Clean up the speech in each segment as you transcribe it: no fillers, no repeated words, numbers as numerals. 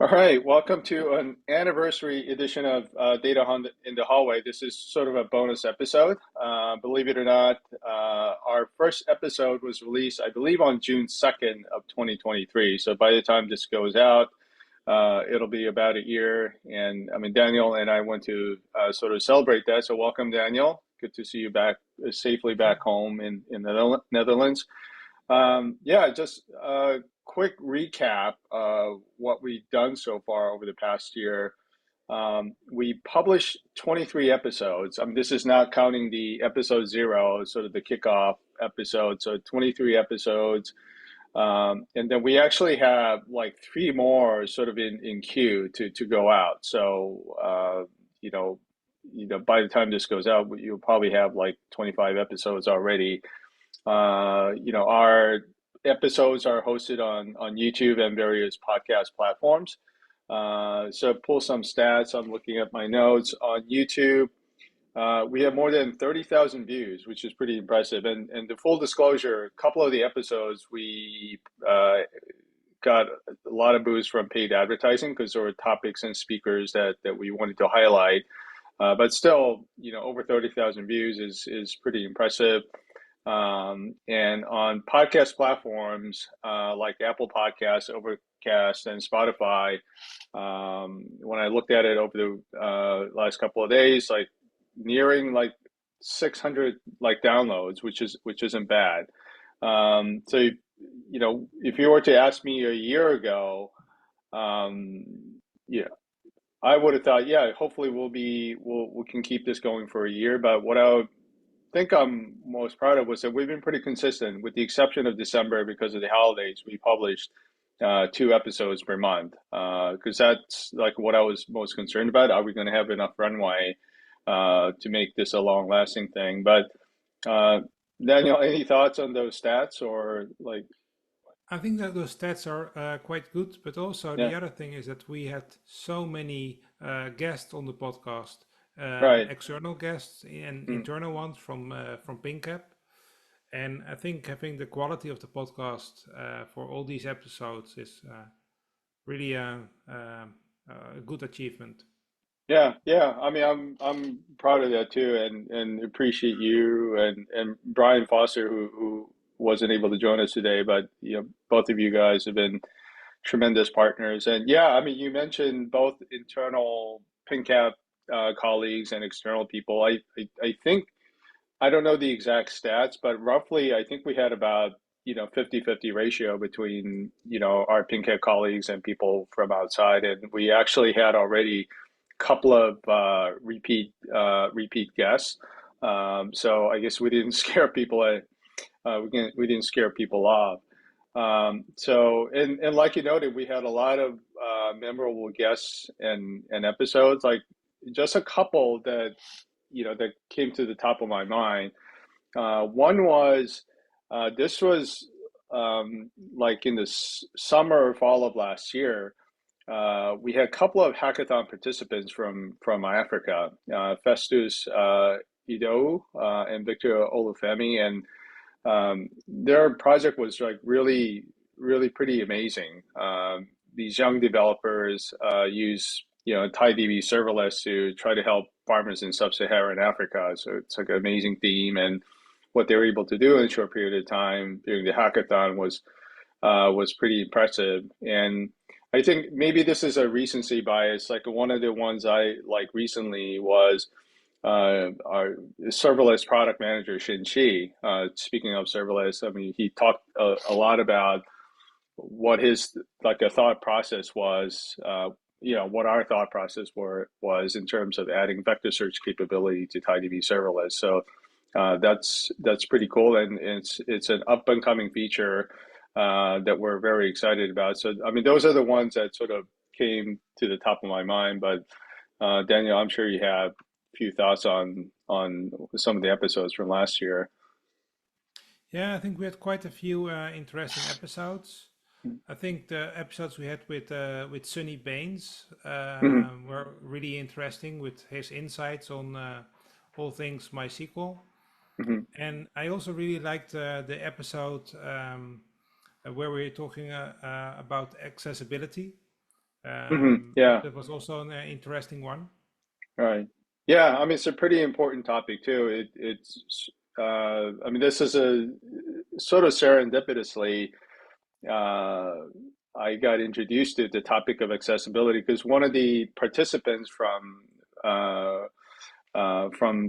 All right, welcome to an anniversary edition of Data Hunt in the Hallway. This is sort of a bonus episode. Believe it or not, our first episode was released, I believe, on June 2nd of 2023. So by the time this goes out, it'll be about a year. And I mean, Daniel and I want to sort of celebrate that. So welcome, Daniel. Good to see you back safely back home in the Netherlands. Yeah, just a quick recap of what we've done so far over the past year. We published 23 episodes. I mean, this is not counting the episode zero, sort of the kickoff episode. So 23 episodes. And then we actually have like three more sort of in queue to go out. So, by the time this goes out, you'll probably have like 25 episodes already. Our episodes are hosted on YouTube and various podcast platforms. So pull some stats. I'm looking at my notes on YouTube. We have more than 30,000 views, which is pretty impressive. And the full disclosure, a couple of the episodes we got a lot of boost from paid advertising because there were topics and speakers that we wanted to highlight. But still, over 30,000 views is pretty impressive. And on podcast platforms like Apple Podcasts, Overcast, and Spotify, when I looked at it over the last couple of days, like nearing like 600 like downloads, which isn't bad. So if you were to ask me a year ago, yeah, I would have thought, yeah, hopefully we can keep this going for a year. But what I think I'm most proud of was that we've been pretty consistent, with the exception of December because of the holidays. We published 2 episodes per month because that's like what I was most concerned about. Are we going to have enough runway to make this a long-lasting thing? But Daniel, any thoughts on those stats or like? I think that those stats are quite good, but also Yeah, the other thing is that we had so many guests on the podcast, right. external guests and Mm. internal ones from PingCAP, and I think having the quality of the podcast for all these episodes is really a good achievement. Yeah, yeah. I mean, I'm proud of that too, and appreciate you and Brian Foster who wasn't able to join us today, but both of you guys have been tremendous partners. And yeah, I mean, you mentioned both internal PingCAP colleagues and external people. I think I don't know the exact stats, but roughly I think we had about 50-50 ratio between our PingCAP colleagues and people from outside, and we actually had already couple of repeat guests. So I guess we didn't scare people. We didn't scare people off. And like you noted, we had a lot of memorable guests and episodes. Like just a couple that came to the top of my mind. One was this was like in the summer or fall of last year. We had a couple of hackathon participants from Africa, Festus Ido and Victor Olufemi, and their project was like really, really pretty amazing. These young developers use TiDB serverless to try to help farmers in sub-Saharan Africa. So it's like an amazing theme, and what they were able to do in a short period of time during the hackathon was pretty impressive. And I think maybe this is a recency bias. Like one of the ones I like recently was our serverless product manager, Shin Chi. Speaking of serverless, I mean, he talked a lot about what his like a thought process was. What our thought process was in terms of adding vector search capability to TiDB serverless. So that's pretty cool, and it's an up and coming feature that we're very excited about. So I mean, those are the ones that sort of came to the top of my mind. But Daniel, I'm sure you have a few thoughts on some of the episodes from last year. Yeah, I think we had quite a few interesting episodes. I think the episodes we had with Sunny Baines Mhm, were really interesting with his insights on all things MySQL. mhm, And I also really liked the episode where we were talking about accessibility. Yeah. That was also an interesting one. Right. Yeah. I mean, it's a pretty important topic too. I mean, this is a sort of serendipitously, uh, I got introduced to the topic of accessibility because one of the participants from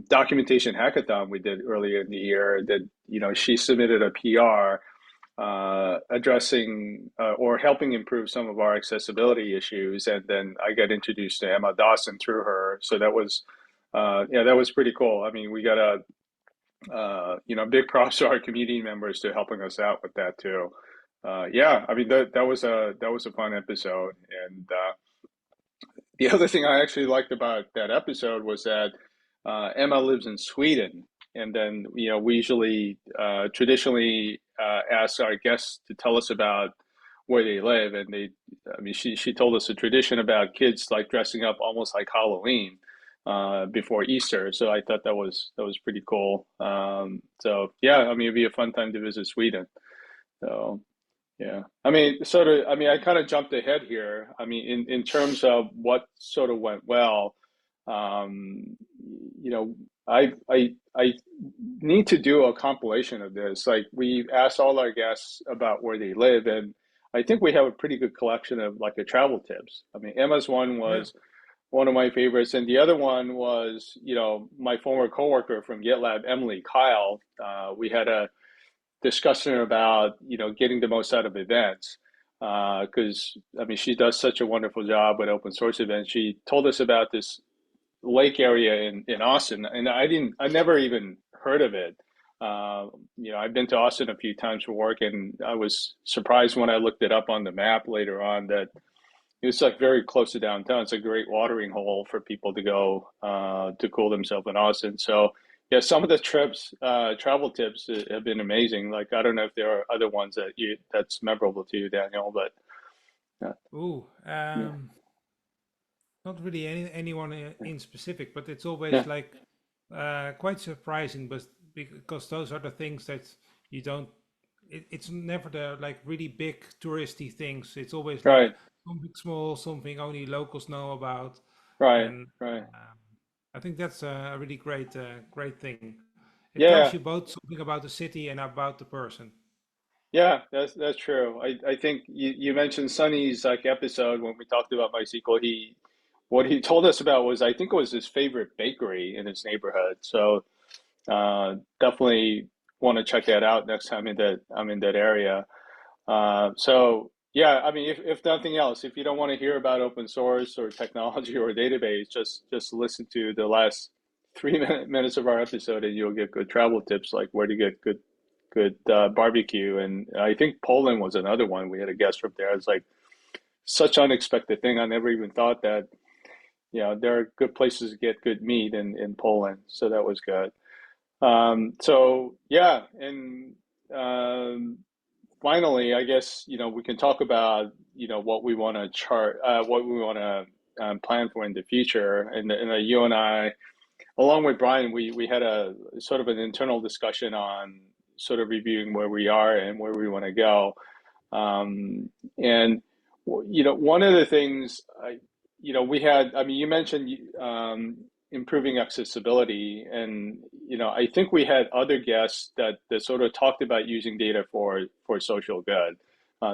documentation hackathon we did earlier in the year that, she submitted a PR addressing or helping improve some of our accessibility issues. And then I got introduced to Emma Dawson through her. So yeah, that was pretty cool. I mean, we got big props to our community members to helping us out with that too. Yeah, I mean, that was a fun episode. And the other thing I actually liked about that episode was that Emma lives in Sweden, and then we usually traditionally ask our guests to tell us about where they live, and I mean, she told us a tradition about kids like dressing up almost like Halloween before Easter. So I thought that was pretty cool. So yeah, I mean, it'd be a fun time to visit Sweden. So. Yeah. I mean, I kind of jumped ahead here. I mean, in terms of what sort of went well, um, you know, I need to do a compilation of this. Like we asked all our guests about where they live, and I think we have a pretty good collection of like the travel tips. I mean, Emma's one Yeah. was one of my favorites, and the other one was, my former coworker from GitLab, Emily Kyle. We had a discussion about getting the most out of events because I mean she does such a wonderful job with open source events. She told us about this lake area in Austin, and I never even heard of it. I've been to Austin a few times for work, and I was surprised when I looked it up on the map later on that it's like very close to downtown. It's a great watering hole for people to go to cool themselves in Austin. So yeah, some of the travel tips have been amazing. Like I don't know if there are other ones that's memorable to you, Daniel, but Ooh, yeah, not really anyone in specific, but it's always yeah, like quite surprising, but because those are the things that you don't. It's never the like really big touristy things. It's always like right, something small, something only locals know about, right, and right, um, I think that's a really great thing. It tells yeah, you both something about the city and about the person. yeah. That's true. I think you mentioned Sonny's like episode when we talked about MySQL. What he told us about was I think it was his favorite bakery in his neighborhood. So definitely want to check that out next time I'm in that area. So yeah, I mean, if nothing else, if you don't want to hear about open source or technology or database, just listen to the last 3 minutes of our episode, and you'll get good travel tips, like where to get good barbecue. And I think Poland was another one. We had a guest from there. It's like such unexpected thing. I never even thought that there are good places to get good meat in Poland. So that was good. So yeah, and um, finally, I guess we can talk about what we want to what we want to plan for in the future. And you and I, along with Brian, we had a sort of an internal discussion on sort of reviewing where we are and where we want to go. And one of the things we had. I mean, you mentioned improving accessibility, and I think we had other guests that sort of talked about using data for social good.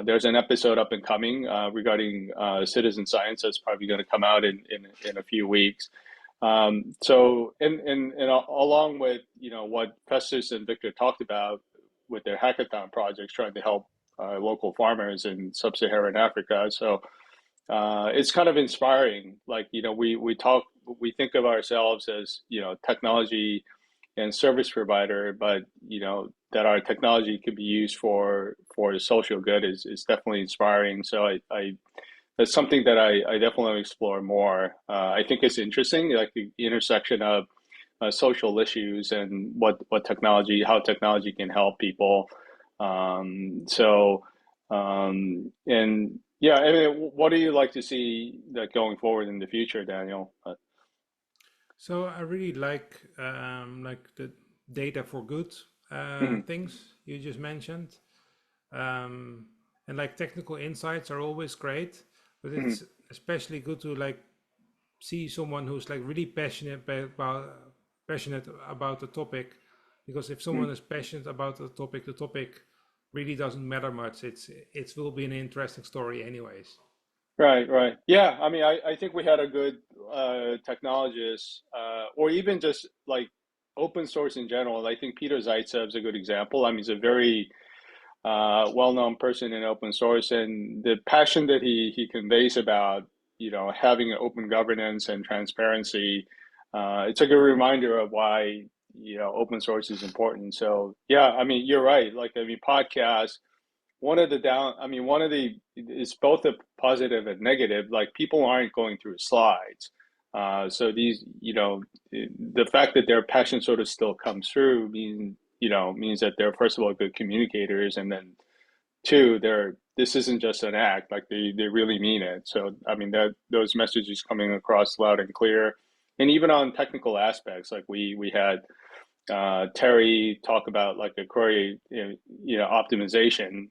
There's an episode up and coming regarding citizen science that's probably going to come out in a few weeks. So, along with what Festus and Victor talked about with their hackathon projects, trying to help local farmers in sub-Saharan Africa. So it's kind of inspiring. Like we think of ourselves as technology and service provider, but that our technology could be used for social good is definitely inspiring. So I that's something that I definitely want to explore more. I think it's interesting, like the intersection of social issues and how technology can help people. And yeah, I mean, what do you like to see that going forward in the future, Daniel? So I really like the data for good Mhm, things you just mentioned, um, and like technical insights are always great, but mhm, especially good to like see someone who's like really passionate about the topic, because if someone Mm. is passionate about the topic really doesn't matter much. It will be an interesting story anyways. Right, right. Yeah, I mean, I think we had a good technologist, or even just like open source in general. I think Peter Zaitsev is a good example. I mean, he's a very well-known person in open source, and the passion that he conveys about, having an open governance and transparency, it's a good reminder of why, open source is important. So yeah, I mean, you're right. Like, I mean, podcasts, one of the, is both a positive and negative. Like, people aren't going through slides. So these, the fact that their passion sort of still comes through means that they're, first of all, good communicators, and then two, this isn't just an act, like they really mean it. So I mean, that those messages coming across loud and clear. And even on technical aspects, like we had Terry talk about like a query, optimization,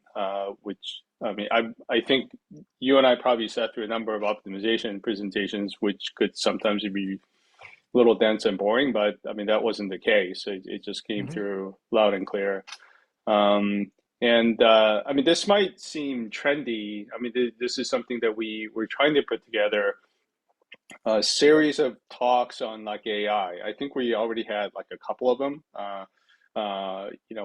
which, I mean, I think you and I probably sat through a number of optimization presentations, which could sometimes be a little dense and boring, but I mean, that wasn't the case. It just came Hmm. through loud and clear. And I mean, this might seem trendy. I mean, this is something that we're trying to put together a series of talks on like AI. I think we already had like a couple of them.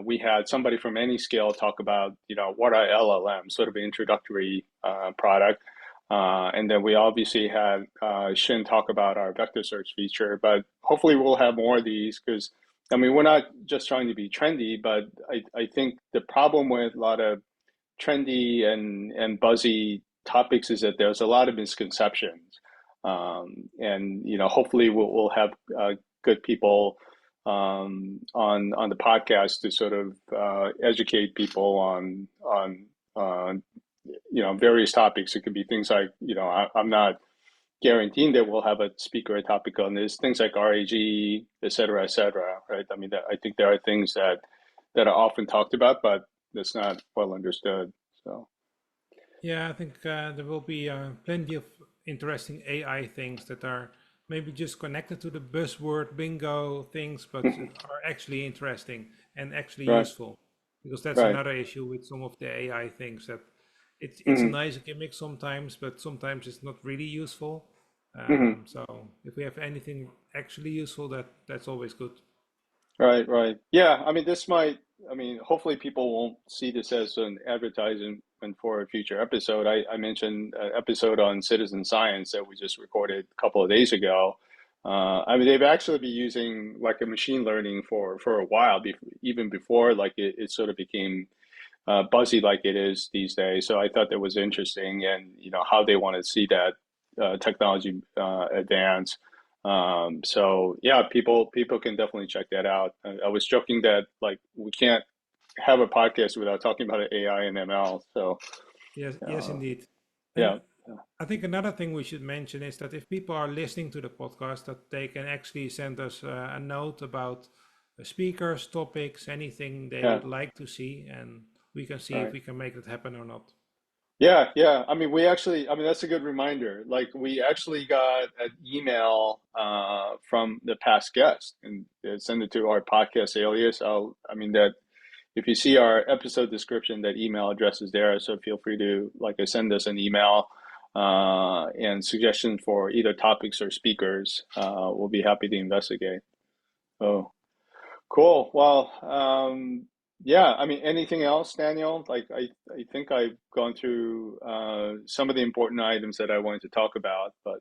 We had somebody from Anyscale talk about, what are LLMs, sort of an introductory product. And then we obviously had Shin talk about our vector search feature, but hopefully we'll have more of these because, I mean, we're not just trying to be trendy, but I think the problem with a lot of trendy and buzzy topics is that there's a lot of misconceptions. And hopefully we'll have good people on the podcast to sort of educate people on various topics. It could be things like, I'm not guaranteeing that we'll have a speaker or topic on this, things like RAG, et cetera, right? I mean, I think there are things that are often talked about, but that's not well understood. So Yeah, I think there will be plenty of interesting AI things that are maybe just connected to the buzzword bingo things, but are actually interesting and actually right, useful. Because that's right. another issue with some of the AI things, that it's a Hmm. nice gimmick sometimes, but sometimes it's not really useful. Hmm. So if we have anything actually useful, that's always good. Right, right. Yeah, I mean, hopefully people won't see this as an advertisement for a future episode. I mentioned an episode on citizen science that we just recorded a couple of days ago. I mean, they've actually been using like a machine learning for a while, even before like it sort of became buzzy like it is these days. So I thought that was interesting, and how they want to see that technology advance. So yeah, people can definitely check that out. I was joking that like we can't have a podcast without talking about AI and ML. So Yes, yes, uh, indeed. And yeah, I think another thing we should mention is that if people are listening to the podcast, that they can actually send us a note about speakers, topics, anything they yeah, would like to see, and we can see if right. we can make it happen or not. Yeah, yeah. I mean, I mean, that's a good reminder. Like, we actually got an email from the past guest, and send it to our podcast alias. I mean, that if you see our episode description, that email address is there. So feel free to, like, send us an email and suggestions for either topics or speakers. We'll be happy to investigate. Oh, cool. Well, yeah, I mean, anything else, Daniel? Like, I think I've gone through some of the important items that I wanted to talk about, but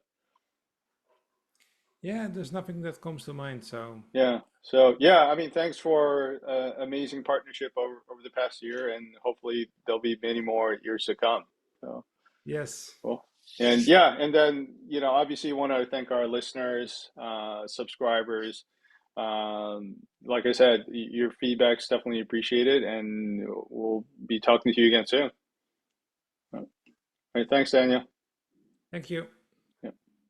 Yeah, there's nothing that comes to mind. So, yeah. So yeah, I mean, thanks for amazing partnership over the past year, and hopefully there'll be many more years to come. So yes, cool. And yeah, and then obviously, want to thank our listeners, subscribers. Like I said, your feedback's definitely appreciated, and we'll be talking to you again soon. All right, thanks, Daniel. thank you.